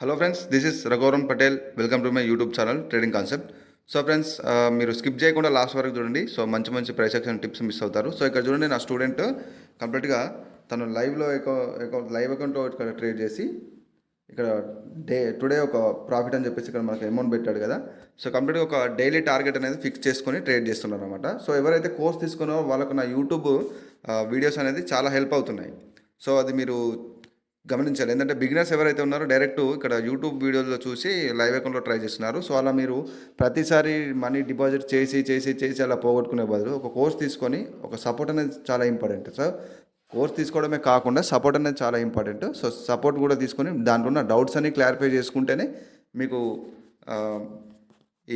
Hello friends, this is Raghuvaran Patel. Welcome to my YouTube channel trading concept. So friends, మీరు skip చేయకుండా last వరకు చూడండి. So మంచి మంచి ప్రైస్ యాక్షన్ టిప్స్ మిస్ అవుతారు. సో ఇక్కడ చూడండి, నా స్టూడెంట్ కంప్లీట్గా తను లైవ్లో లైవ్ అకౌంట్లో ఇక్కడ ట్రేడ్ చేసి ఇక్కడ టుడే ఒక ప్రాఫిట్ అని చెప్పేసి ఇక్కడ మనకి అమౌంట్ పెట్టాడు కదా. సో కంప్లీట్గా ఒక డైలీ టార్గెట్ అనేది ఫిక్స్ చేసుకొని ట్రేడ్ చేస్తున్నారు అనమాట. సో ఎవరైతే కోర్స్ తీసుకున్నారో వాళ్ళకు నా యూట్యూబ్ వీడియోస్ అనేది చాలా హెల్ప్ అవుతున్నాయి. సో అది మీరు గమనించాలి. ఎందుకంటే బిగినర్స్ ఎవరైతే ఉన్నారో డైరెక్ట్ ఇక్కడ యూట్యూబ్ వీడియోలో చూసి లైవ్ అకౌంట్లో ట్రై చేస్తున్నారు. సో అలా మీరు ప్రతిసారి మనీ డిపాజిట్ చేసి చేసి చేసి అలా పోగొట్టుకునే బదులు ఒక కోర్స్ తీసుకొని ఒక సపోర్ట్ అనేది చాలా ఇంపార్టెంట్. సో కోర్స్ తీసుకోవడమే కాకుండా సపోర్ట్ అనేది చాలా ఇంపార్టెంట్. సో సపోర్ట్ కూడా తీసుకొని దాంట్లో ఉన్న డౌట్స్ అన్ని క్లారిఫై చేసుకుంటేనే మీకు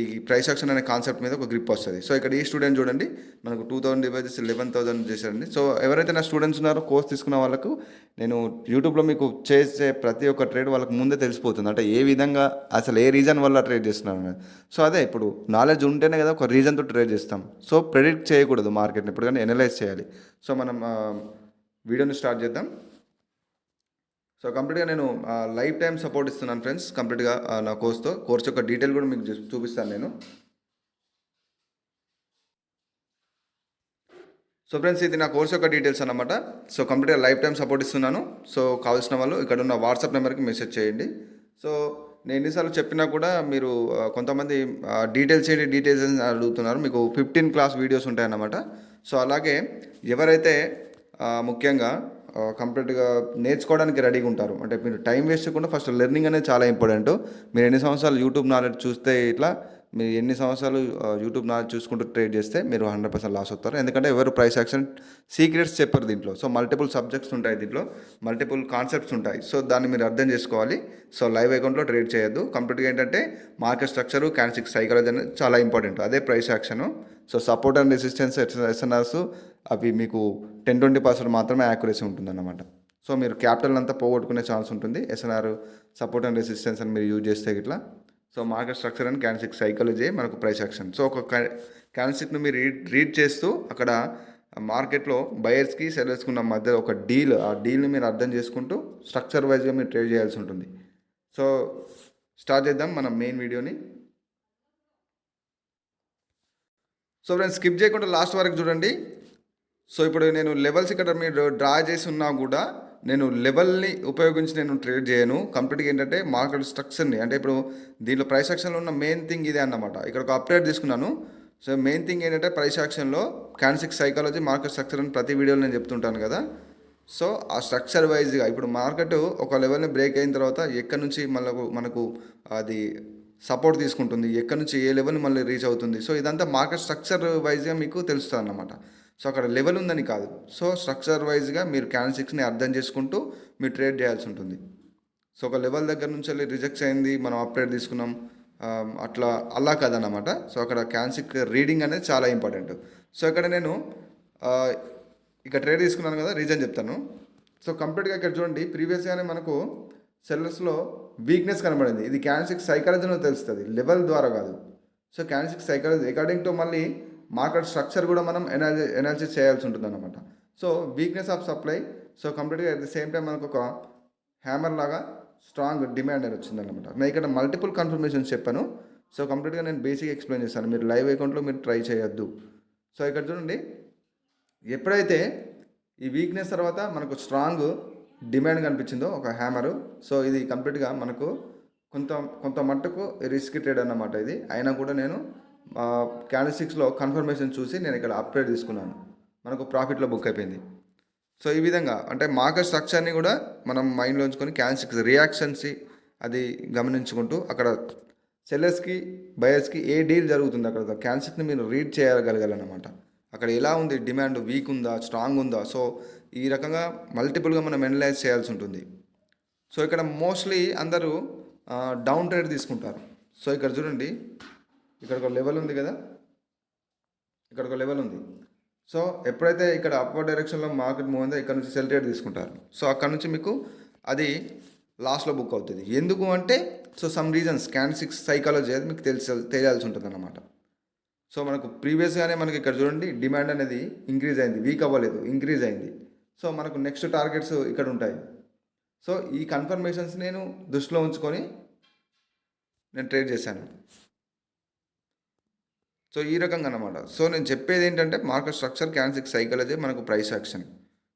ఈ ప్రైస్ యాక్షన్ అనే కాన్సెప్ట్ మీద ఒక గ్రిప్ వస్తుంది. సో ఇక్కడ ఈ స్టూడెంట్ చూడండి, మనకు 2000 డివైజెస్ 11,000 చేశారండి. సో ఎవరైతే నా స్టూడెంట్స్ ఉన్నారో కోర్స్ తీసుకున్న వాళ్ళకు నేను యూట్యూబ్లో మీకు చేసే ప్రతి ఒక్క ట్రేడ్ వాళ్ళకి ముందే తెలిసిపోతుంది. అంటే ఏ విధంగా అసలు ఏ రీజన్ వల్ల ట్రేడ్ చేస్తున్నారు అనేది. సో అదే ఇప్పుడు నాలెడ్జ్ ఉంటేనే కదా ఒక రీజన్తో ట్రేడ్ చేస్తాం. సో ప్రెడిక్ట్ చేయకూడదు మార్కెట్ని, ఇప్పుడు కానీ ఎనలైజ్ చేయాలి. సో మనం వీడియోని స్టార్ట్ చేద్దాం. సో కంప్లీట్గా నేను లైఫ్ టైం సపోర్ట్ ఇస్తున్నాను ఫ్రెండ్స్, కంప్లీట్గా నా కోర్స్ యొక్క డీటెయిల్ కూడా మీకు చూపిస్తాను నేను. సో ఫ్రెండ్స్, ఇది నా కోర్స్ యొక్క డీటెయిల్స్ అన్నమాట. సో కంప్లీట్గా లైఫ్ టైం సపోర్ట్ ఇస్తున్నాను. సో కావాల్సిన వాళ్ళు ఇక్కడ ఉన్న వాట్సాప్ నెంబర్కి మెసేజ్ చేయండి. సో నేను ఎన్నిసార్లు చెప్పినా కూడా మీరు కొంతమంది డీటెయిల్స్ ఏంటి డీటెయిల్స్ అని అడుగుతున్నారు. మీకు 15 క్లాస్ వీడియోస్ ఉంటాయన్నమాట. సో అలాగే ఎవరైతే ముఖ్యంగా కంప్లీట్గా నేర్చుకోవడానికి రెడీగా ఉంటారు, అంటే మీరు టైం వేస్ట్ చేయకుండా ఫస్ట్ లెర్నింగ్ అనేది చాలా ఇంపార్టెంట్. మీరు ఎన్ని సంవత్సరాలు యూట్యూబ్ నాలెడ్జ్ చూస్తే ఇట్లా మీరు ఎన్ని సంవత్సరాలు యూట్యూబ్ నాలెడ్జ్ చూసుకుంటూ ట్రేడ్ చేస్తే మీరు 100% లాస్ అవుతారు. ఎందుకంటే ఎవరు ప్రైస్ యాక్షన్ సీక్రెట్స్ చెప్పరు దీంట్లో. సో మల్టిపుల్ సబ్జెక్ట్స్ ఉంటాయి దీంట్లో, మల్టిపుల్ కాన్సెప్ట్స్ ఉంటాయి. సో దాన్ని మీరు అర్థం చేసుకోవాలి. సో లైవ్ అకౌంట్లో ట్రేడ్ చేయొద్దు. కంప్లీట్గా ఏంటంటే మార్కెట్ స్ట్రక్చరు, క్యాండిల్స్టిక్ సైకాలజీ అనేది చాలా ఇంపార్టెంట్. అదే price action. So support and resistance SNRs అవి మీకు 10-20% మాత్రమే యాక్యురసీ ఉంటుందన్నమాట. సో మీరు క్యాపిటల్ అంతా పోగొట్టుకునే ఛాన్స్ ఉంటుంది. ఎస్ఎన్ఆర్, సపోర్ట్ అండ్ రెసిస్టెన్స్ అని మీరు యూజ్ చేస్తే ఇట్లా. So market structure and candlestick psychology మనకు ప్రైస్ యాక్షన్. సో ఒక క్యాండిల్స్టిక్ను మీరు రీడ్ చేస్తూ అక్కడ మార్కెట్లో బయర్స్కి సెల్లర్స్కి ఉన్న మధ్య ఒక డీల్, ఆ డీల్ని మీరు అర్థం చేసుకుంటూ స్ట్రక్చర్ వైజ్గా మీరు ట్రేడ్ చేయాల్సి ఉంటుంది. సో స్టార్ట్ చేద్దాం మనం మెయిన్ వీడియోని. సో ఫ్రెండ్స్, స్కిప్ చేయకుండా లాస్ట్ వరకు చూడండి. సో ఇప్పుడు నేను లెవెల్స్ ఇక్కడ మీరు డ్రా చేసి ఉన్నా కూడా నేను లెవెల్ని ఉపయోగించి నేను ట్రేడ్ చేయను. కంప్లీట్గా ఏంటంటే మార్కెట్ స్ట్రక్చర్ని, అంటే ఇప్పుడు దీంట్లో ప్రైస్ యాక్షన్లో ఉన్న మెయిన్ థింగ్ ఇదే అన్నమాట. ఇక్కడ ఒక అప్డేట్ తీసుకున్నాను. సో మెయిన్ థింగ్ ఏంటంటే ప్రైస్ యాక్షన్లో క్యాండిల్స్టిక్ సైకాలజీ, మార్కెట్ స్ట్రక్చర్ అని ప్రతి వీడియోలో నేను చెప్తుంటాను కదా. సో ఆ స్ట్రక్చర్ వైజ్గా ఇప్పుడు మార్కెట్ ఒక లెవెల్ని బ్రేక్ అయిన తర్వాత ఎక్కడి నుంచి మనకు అది సపోర్ట్ తీసుకుంటుంది, ఎక్కడి నుంచి ఏ లెవెల్ని మళ్ళీ రీచ్ అవుతుంది. సో ఇదంతా మార్కెట్ స్ట్రక్చర్ వైజ్గా మీకు తెలుస్తుంది అన్నమాట. సో అక్కడ లెవెల్ ఉందని కాదు. సో స్ట్రక్చర్ వైజ్గా మీరు క్యాండిల్స్టిక్స్ని అర్థం చేసుకుంటూ మీరు ట్రేడ్ చేయాల్సి ఉంటుంది. సో ఒక లెవెల్ దగ్గర నుంచి వెళ్ళి రిజెక్ట్స్ అయింది, మనం అప్డేట్ తీసుకున్నాం, అలా కాదన్నమాట. సో అక్కడ క్యాండిల్స్టిక్ రీడింగ్ అనేది చాలా ఇంపార్టెంట్. సో ఇక్కడ నేను ఇక ట్రేడ్ తీసుకున్నాను కదా, రీజన్ చెప్తాను. సో కంప్లీట్గా ఇక్కడ చూడండి, ప్రీవియస్గానే మనకు సెల్లర్స్లో వీక్నెస్ కనబడింది. ఇది క్యాండిల్స్టిక్ సైకాలజీలో తెలుస్తుంది, లెవెల్ ద్వారా కాదు. So candlestick psychology according to మళ్ళీ మార్కెట్ స్ట్రక్చర్ కూడా మనం ఎనాలిసిస్ చేయాల్సి ఉంటుంది అన్నమాట. So weakness of supply. So కంప్లీట్గా అట్ ద సేమ్ టైం మనకు ఒక హ్యామర్ లాగా స్ట్రాంగ్ డిమాండ్ అని వచ్చిందన్నమాట. నేను ఇక్కడ మల్టిపుల్ కన్ఫర్మేషన్స్ చెప్పాను. సో కంప్లీట్గా నేను బేసిక్ ఎక్స్ప్లెయిన్ చేస్తాను, మీరు లైవ్ అకౌంట్లో మీరు ట్రై చేయొద్దు. సో ఇక్కడ చూడండి, ఎప్పుడైతే ఈ వీక్నెస్ తర్వాత మనకు స్ట్రాంగ్ డిమాండ్ కనిపించిందో ఒక హ్యామరు. సో ఇది కంప్లీట్గా మనకు కొంత మట్టుకు రిస్క్ ట్రేడ్ అన్నమాట ఇది. అయినా కూడా నేను క్యాండిల్స్టిక్స్లో కన్ఫర్మేషన్ చూసి నేను ఇక్కడ అప్గ్రేడ్ తీసుకున్నాను, మనకు ప్రాఫిట్లో బుక్ అయిపోయింది. సో ఈ విధంగా అంటే మార్కెట్ స్ట్రక్చర్ని కూడా మనం మైండ్లో ఉంచుకొని క్యాండిల్స్టిక్స్ రియాక్షన్స్ అది గమనించుకుంటూ అక్కడ సెల్లర్స్కి బయర్స్కి ఏ డీల్ జరుగుతుంది అక్కడ క్యాండిల్స్టిక్ని మీరు రీడ్ చేయగలగాలన్నమాట. అక్కడ ఎలా ఉంది, డిమాండ్ వీక్ ఉందా, స్ట్రాంగ్ ఉందా. సో ఈ రకంగా మల్టిపుల్గా మనం ఎనలైజ్ చేయాల్సి ఉంటుంది. సో ఇక్కడ మోస్ట్లీ అందరూ డౌన్ ట్రేడ్ తీసుకుంటారు. సో ఇక్కడ చూడండి, ఇక్కడ ఒక లెవెల్ ఉంది కదా, ఇక్కడ ఒక లెవెల్ ఉంది. సో ఎప్పుడైతే ఇక్కడ అప్వర్డ్ డైరెక్షన్లో మార్కెట్ మూవ్ ఉందో ఇక్కడ నుంచి సెల్ ట్రేడ్ తీసుకుంటారు. సో అక్కడ నుంచి మీకు అది లాస్ట్లో బుక్ అవుతుంది. ఎందుకు అంటే so some reasons candlestick psychology అది మీకు తెలియాల్సి ఉంటుంది అన్నమాట. సో మనకు ప్రీవియస్గానే మనకి ఇక్కడ చూడండి, డిమాండ్ అనేది ఇంక్రీజ్ అయింది, వీక్ అవ్వలేదు, ఇంక్రీజ్ అయింది. సో మనకు నెక్స్ట్ టార్గెట్స్ ఇక్కడ ఉంటాయి. సో ఈ కన్ఫర్మేషన్స్ నేను దృష్టిలో ఉంచుకొని నేను ట్రేడ్ చేశాను. సో ఈ రకంగా అనమాట. సో నేను చెప్పేది ఏంటంటే మార్కెట్ స్ట్రక్చర్, క్యాండిల్ సైకాలజీ, మనకు ప్రైస్ యాక్షన్.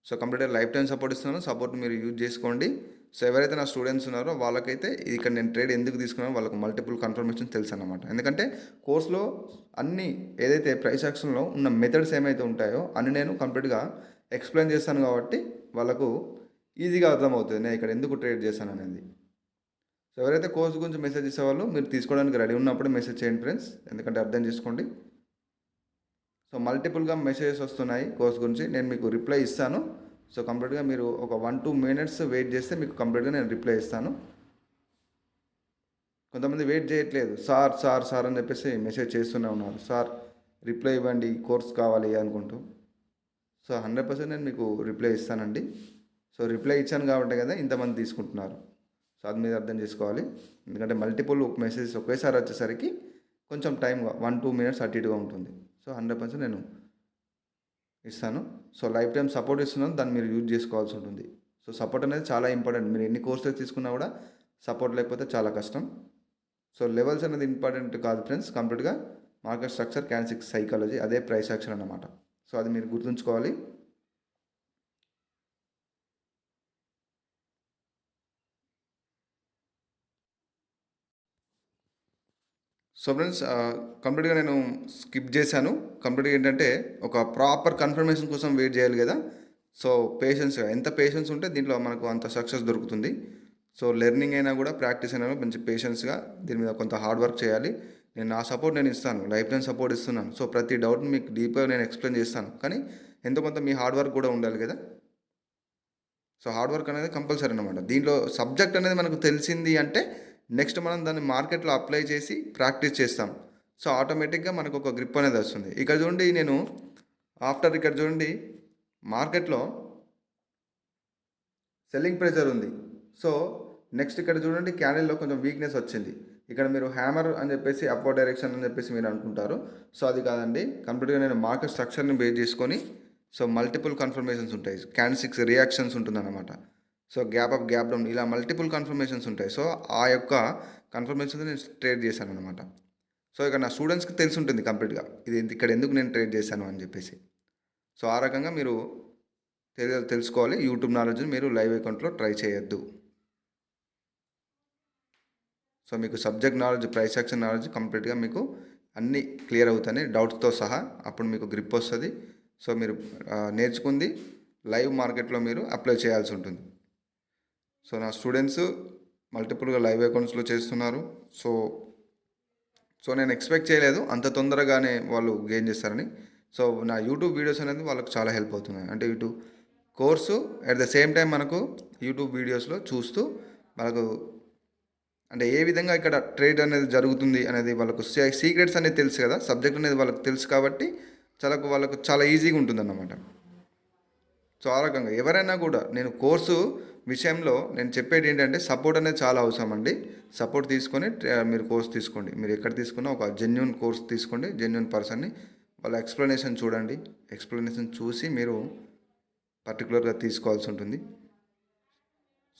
సో కంప్లీట్గా లైఫ్ టైం సపోర్ట్ ఇస్తున్నాను. సపోర్ట్ మీరు యూజ్ చేసుకోండి. సో ఎవరైతే నా స్టూడెంట్స్ ఉన్నారో వాళ్ళకైతే ఇక్కడ నేను ట్రేడ్ ఎందుకు తీసుకున్నానో వాళ్ళకు మల్టిపుల్ కన్ఫర్మేషన్ తెలుసు అన్నమాట. ఎందుకంటే కోర్స్లో అన్ని ఏదైతే ప్రైస్ యాక్షన్లో ఉన్న మెథడ్స్ ఏమైతే ఉంటాయో అన్ని నేను కంప్లీట్గా ఎక్స్ప్లెయిన్ చేస్తాను కాబట్టి వాళ్ళకు ఈజీగా అర్థమవుతుంది నేను ఇక్కడ ఎందుకు ట్రేడ్ చేశాను అనేది. సో ఎవరైతే కోర్స్ గురించి మెసేజ్ ఇచ్చేవాళ్ళు మీరు తీసుకోవడానికి రెడీ ఉన్నప్పుడు మెసేజ్ చేయండి ఫ్రెండ్స్, ఎందుకంటే అర్థం చేసుకోండి. సో మల్టిపుల్గా మెసేజెస్ వస్తున్నాయి కోర్స్ గురించి, నేను మీకు రిప్లై ఇస్తాను. సో కంప్లీట్గా మీరు ఒక 1-2 మినిట్స్ వెయిట్ చేస్తే మీకు కంప్లీట్గా నేను రిప్లై ఇస్తాను. కొంతమంది వెయిట్ చేయట్లేదు, సార్ సార్ సార్ అని చెప్పేసి మెసేజ్ చేస్తూనే ఉన్నారు, సార్ రిప్లై ఇవ్వండి కోర్స్ కావాలి అనుకుంటూ. సో 100% నేను మీకు రిప్లై ఇస్తానండి. సో రిప్లై ఇచ్చాను కాబట్టి కదా ఇంతమంది తీసుకుంటున్నారు. సో అది మీరు అర్థం చేసుకోవాలి. ఎందుకంటే మల్టిపుల్ మెసేజెస్ ఒకేసారి వచ్చేసరికి కొంచెం టైం 1-2 మినిట్స్ అటు ఇటుగా ఉంటుంది. సో 100% నేను ఇస్తాను. సో లైఫ్ టైం సపోర్ట్ ఇస్తున్నాను, దాన్ని మీరు యూజ్ చేసుకోవాల్సి ఉంటుంది. సో సపోర్ట్ అనేది చాలా ఇంపార్టెంట్. మీరు ఎన్ని కోర్సెస్ తీసుకున్నా కూడా సపోర్ట్ లేకపోతే చాలా కష్టం. సో లెవెల్స్ అనేది ఇంపార్టెంట్ కాదు ఫ్రెండ్స్, కంప్లీట్గా మార్కెట్ స్ట్రక్చర్, క్యాండిల్ సైకాలజీ, అదే ప్రైస్ యాక్షన్ అన్నమాట. సో అది మీరు గుర్తుంచుకోవాలి. సో ఫ్రెండ్స్ కంప్లీట్గా నేను స్కిప్ చేశాను. కంప్లీట్గా ఏంటంటే ఒక ప్రాపర్ కన్ఫర్మేషన్ కోసం వెయిట్ చేయాలి కదా. సో పేషెన్స్గా, ఎంత పేషెన్స్ ఉంటే దీంట్లో మనకు అంత సక్సెస్ దొరుకుతుంది. సో లెర్నింగ్ అయినా కూడా, ప్రాక్టీస్ అయినా కూడా మంచి పేషెన్స్గా దీని మీద కొంత హార్డ్ వర్క్ చేయాలి. నేను నా సపోర్ట్ నేను ఇస్తాను, లైఫ్ టైం సపోర్ట్ ఇస్తున్నాను. సో ప్రతి డౌట్ని మీకు డీప్గా నేను ఎక్స్ప్లెయిన్ చేస్తాను, కానీ ఎంతో కొంత మీ హార్డ్ వర్క్ కూడా ఉండాలి కదా. సో హార్డ్ వర్క్ అనేది కంపల్సరీ అనమాట. దీంట్లో సబ్జెక్ట్ అనేది మనకు తెలిసింది అంటే నెక్స్ట్ మనం దాన్ని మార్కెట్లో అప్లై చేసి ప్రాక్టీస్ చేస్తాం. సో ఆటోమేటిక్గా మనకు ఒక గ్రిప్ అనేది వస్తుంది. ఇక్కడ చూడండి, నేను ఇక్కడ చూడండి మార్కెట్లో సెల్లింగ్ ప్రెషర్ ఉంది. సో నెక్స్ట్ ఇక్కడ చూడండి క్యాండిల్లో కొంచెం వీక్నెస్ వచ్చింది. ఇక్కడ మీరు హ్యామర్ అని చెప్పేసి అప్వర్డ్ డైరెక్షన్ అని చెప్పేసి మీరు అనుకుంటారు. సో అది కాదండి, కంప్లీట్గా నేను మార్కెట్ స్ట్రక్చర్ని బేస్ చేసుకొని, సో మల్టిపుల్ కన్ఫర్మేషన్స్ ఉంటాయి, క్యాండిల్స్ రియాక్షన్స్ ఉంటుందన్నమాట. So gap up, gap down, ఇలా మల్టిపుల్ కన్ఫర్మేషన్స్ ఉంటాయి. సో ఆ యొక్క కన్ఫర్మేషన్స్ నేను ట్రేడ్ చేశాను అనమాట. సో ఇక నా స్టూడెంట్స్కి తెలిసి ఉంటుంది కంప్లీట్గా ఇది ఇక్కడ ఎందుకు నేను ట్రేడ్ చేశాను అని చెప్పేసి. సో ఆ రకంగా మీరు తెలుసుకోవాలి. యూట్యూబ్ నాలెడ్జ్ని మీరు లైవ్ అకౌంట్లో ట్రై చేయొద్దు. సో మీకు subject knowledge, price action knowledge కంప్లీట్గా మీకు అన్నీ క్లియర్ అవుతాయి డౌట్స్తో సహా. అప్పుడు మీకు గ్రిప్ వస్తుంది. సో మీరు నేర్చుకుంది లైవ్ మార్కెట్లో మీరు అప్లై చేయాల్సి ఉంటుంది. సో నా స్టూడెంట్స్ మల్టిపుల్గా లైవ్ అకౌంట్స్లో చేస్తున్నారు. సో నేను ఎక్స్పెక్ట్ చేయలేదు అంత తొందరగానే వాళ్ళు గెయిన్ చేస్తారని. సో నా యూట్యూబ్ వీడియోస్ అనేది వాళ్ళకి చాలా హెల్ప్ అవుతున్నాయి. అంటే YouTube course at the same time మనకు యూట్యూబ్ వీడియోస్లో చూస్తూ వాళ్ళకు అంటే ఏ విధంగా ఇక్కడ ట్రేడ్ అనేది జరుగుతుంది అనేది వాళ్ళకు సీక్రెట్స్ అనేది తెలుసు కదా, సబ్జెక్ట్ అనేది వాళ్ళకి తెలుసు కాబట్టి వాళ్ళకు చాలా ఈజీగా ఉంటుందన్నమాట. సో ఆ రకంగా ఎవరైనా కూడా నేను కోర్సు విషయంలో నేను చెప్పేది ఏంటంటే సపోర్ట్ అనేది చాలా అవసరం అండి. సపోర్ట్ తీసుకొని మీరు కోర్స్ తీసుకోండి. మీరు ఎక్కడ తీసుకున్నా ఒక జెన్యున్ కోర్స్ తీసుకోండి, జెన్యున్ పర్సన్ని, వాళ్ళ ఎక్స్ప్లెనేషన్ చూడండి. ఎక్స్ప్లెనేషన్ చూసి మీరు పర్టికులర్గా తీసుకోవాల్సి ఉంటుంది.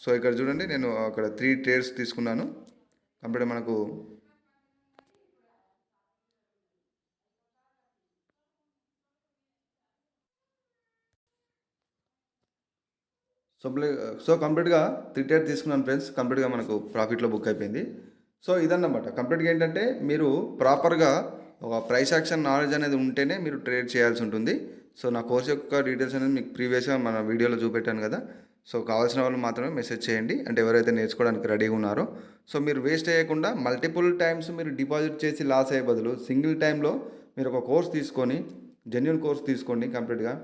సో ఇక్కడ చూడండి, నేను అక్కడ 3 ట్రేడ్స్ తీసుకున్నాను. కంప్లీట్ మనకు సో కంప్లీట్గా 3 ట్రేడ్ తీసుకున్నాను ఫ్రెండ్స్. కంప్లీట్గా మనకు ప్రాఫిట్లో బుక్ అయిపోయింది. సో ఇదన్నమాట కంప్లీట్గా ఏంటంటే మీరు ప్రాపర్గా ఒక ప్రైస్ యాక్షన్ నాలెడ్జ్ అనేది ఉంటేనే మీరు ట్రేడ్ చేయాల్సి ఉంటుంది. సో నా కోర్స్ యొక్క డీటెయిల్స్ అనేది మీకు ప్రీవియస్గా మన వీడియోలో చూపెట్టాను కదా. సో కావాల్సిన వాళ్ళు మాత్రమే మెసేజ్ చేయండి, అంటే ఎవరైతే నేర్చుకోవడానికి రెడీగా ఉన్నారో. సో మీరు వేస్ట్ చేయకుండా మల్టిపుల్ టైమ్స్ మీరు డిపాజిట్ చేసి లాస్ అయ్యే బదులు సింగిల్ టైంలో మీరు ఒక కోర్స్ తీసుకొని, జెన్యున్ కోర్స్ తీసుకోండి. కంప్లీట్గా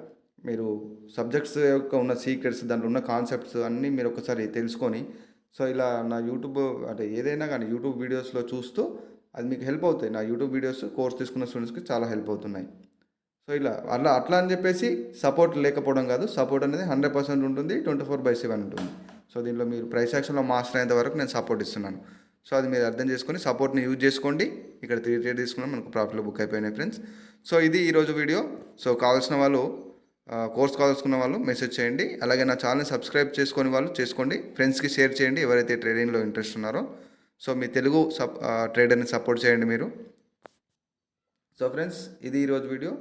మీరు సబ్జెక్ట్స్ యొక్క ఉన్న సీక్రెట్స్, దాంట్లో ఉన్న కాన్సెప్ట్స్ అన్నీ మీరు ఒకసారి తెలుసుకొని, సో ఇలా నా యూట్యూబ్ అంటే ఏదైనా కానీ యూట్యూబ్ వీడియోస్లో చూస్తూ అది మీకు హెల్ప్ అవుతాయి. నా యూట్యూబ్ వీడియోస్ కోర్స్ తీసుకున్న స్టూడెంట్స్కి చాలా హెల్ప్ అవుతున్నాయి. సో ఇలా అట్లా అని చెప్పేసి సపోర్ట్ లేకపోవడం కాదు, సపోర్ట్ అనేది 100% ఉంటుంది, 24/7 ఉంటుంది. సో దీంట్లో మీరు ప్రైస్ యాక్షన్లో మాస్టర్ అయ్యేంత వరకు నేను సపోర్ట్ ఇస్తున్నాను. సో అది మీరు అర్థం చేసుకొని సపోర్ట్ని యూజ్ చేసుకోండి. ఇక్కడ 3 ట్రేడ్ తీసుకున్నాం, మనకు ప్రాఫిట్లో బుక్ అయిపోయినాయి ఫ్రెండ్స్. సో ఇది ఈరోజు వీడియో. సో కావాల్సిన వాళ్ళు కోర్స్ కావాల్సుకున్న వాళ్ళు మెసేజ్ చేయండి. అలాగే నా ఛానల్ని సబ్స్క్రైబ్ చేసుకొని వాళ్ళు చేసుకోండి. ఫ్రెండ్స్కి షేర్ చేయండి ఎవరైతే ట్రేడింగ్లో ఇంట్రెస్ట్ ఉన్నారో. సో మీ తెలుగు ట్రేడర్ని సపోర్ట్ చేయండి మీరు. సో ఫ్రెండ్స్, ఇది ఈరోజు వీడియో.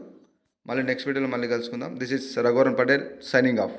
మళ్ళీ నెక్స్ట్ వీడియోలో మళ్ళీ కలుసుకుందాం. This is Raghuvaran Patel signing off.